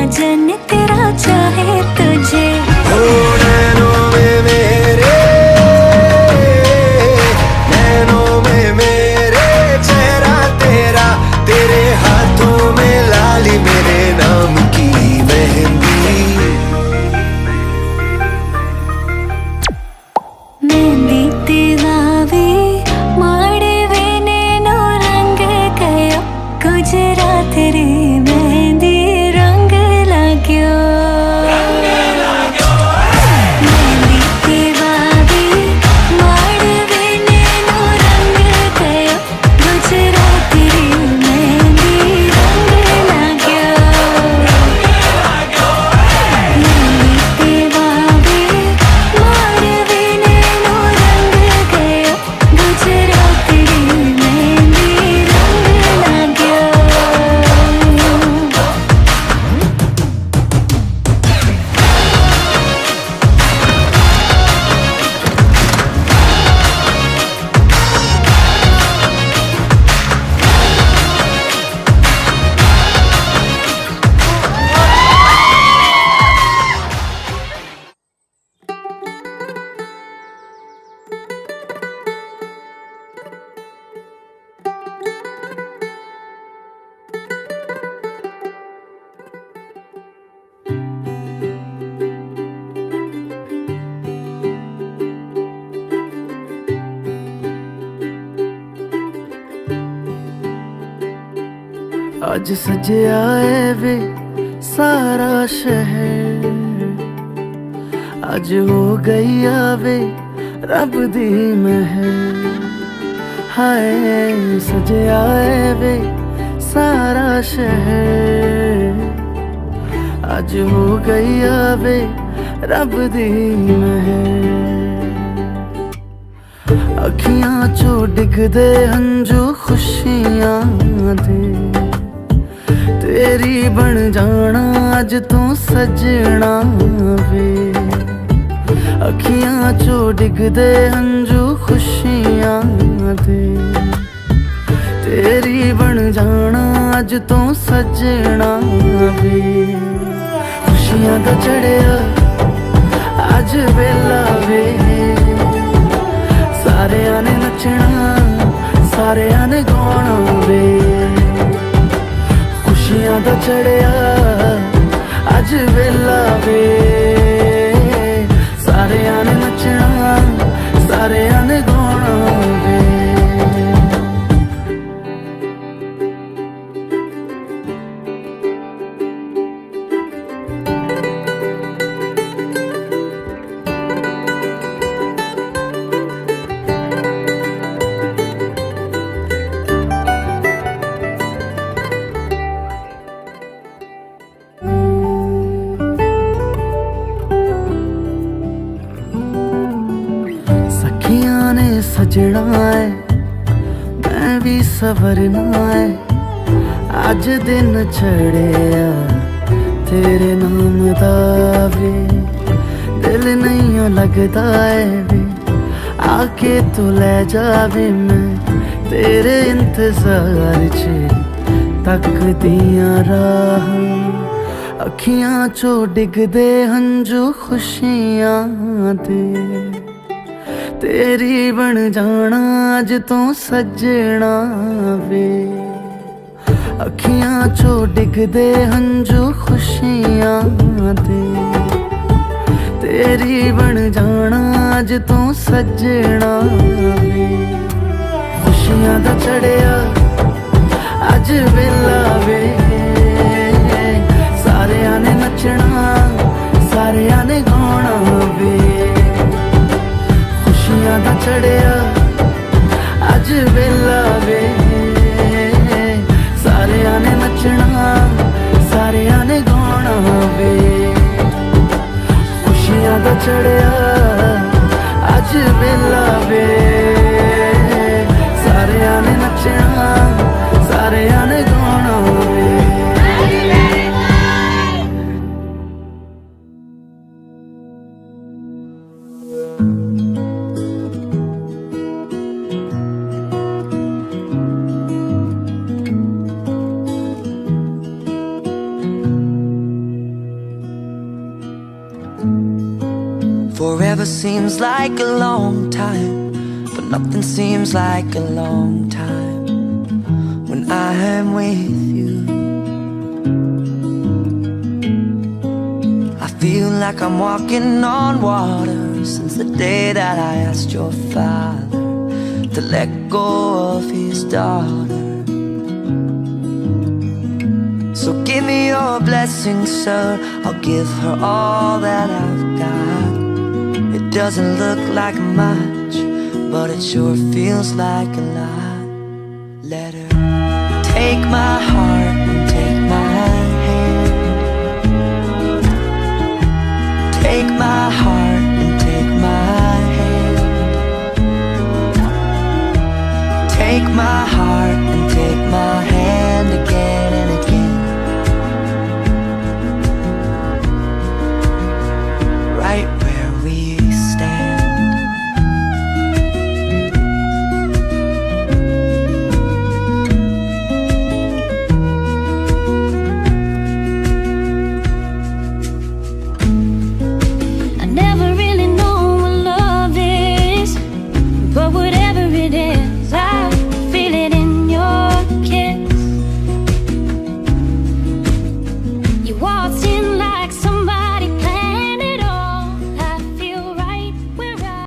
सजन तेरा चाहे तुझे। ओ नैनों में मेरे, नैनों में मेरे चेहरा तेरा, तेरे हाथों में लाली मेरे नाम की मेहंदी। मेहंदी तेरावे माड़े वेने नो रंग गयो, गुजरात रे मेहंदी रंग लाग्यो। मेहंदी तेरावे माड़े वेने नो रंग गयो, गुजरात रे मेहंदी रंग लाग्यो। मेहंदी तेरावे माड़े वेने नो रंग गयो, गुजरात रे मेहंदी रंग लाग्यो। आज सजया है वे सारा शहर, आज हो गई आवे रब दी महर। हाय सजया है वे सारा शहर, आज हो गई आवे रब दी महर। अखियां चो डिगदे हंजू खुशियां दे, तेरी बन जाना अज तू सजना वे। अखियां चो डिगदे हंजू खुशियां दे, तेरी बन जाना अज तू सजना वे। खुशियां दा चढ़िया अज वेला वे, सारेयां ने नचना सारेयां ने गाना वे। खुशियां दा चढ़िया अज वेला वे, सारेयां ने नचना सारेयां ने गाना वे। सखियां ने सजना है मैं भी सवरना है, अज दिन चढ़िया तेरे नाम दा वे। दिल नहीं लगता है वे, आके तू ले जावे मैं तेरे इंतजार च तकदियां राह। अखियां चो डिगदे हंजू खुशियां दे, तेरी बन जाना अज तू सजना वे। अखियां चो डिगदे हंजू खुशियां दे, तेरी बन जाना अज तू सजना वे। खुशियां दा चढ़िया अज वेला वे, सारेयां ने नचना सारेयां ने गाना वे। खुशियां दा चढ़िया अज वेला वे, सारेयां ने नचना सारेयां ने गाना वे। खुशियां दा चढ़िया अज वेला वे, सारेयां ने नचना सारेयां ने गाना वे। Forever seems like a long time, but nothing seems like a long time when I am with you. I feel like I'm walking on water since the day that I asked your father to let go of his daughter. So give me your blessing, sir, I'll give her all that I've got. It doesn't look like much, but it sure feels like a lot. Let her take my heart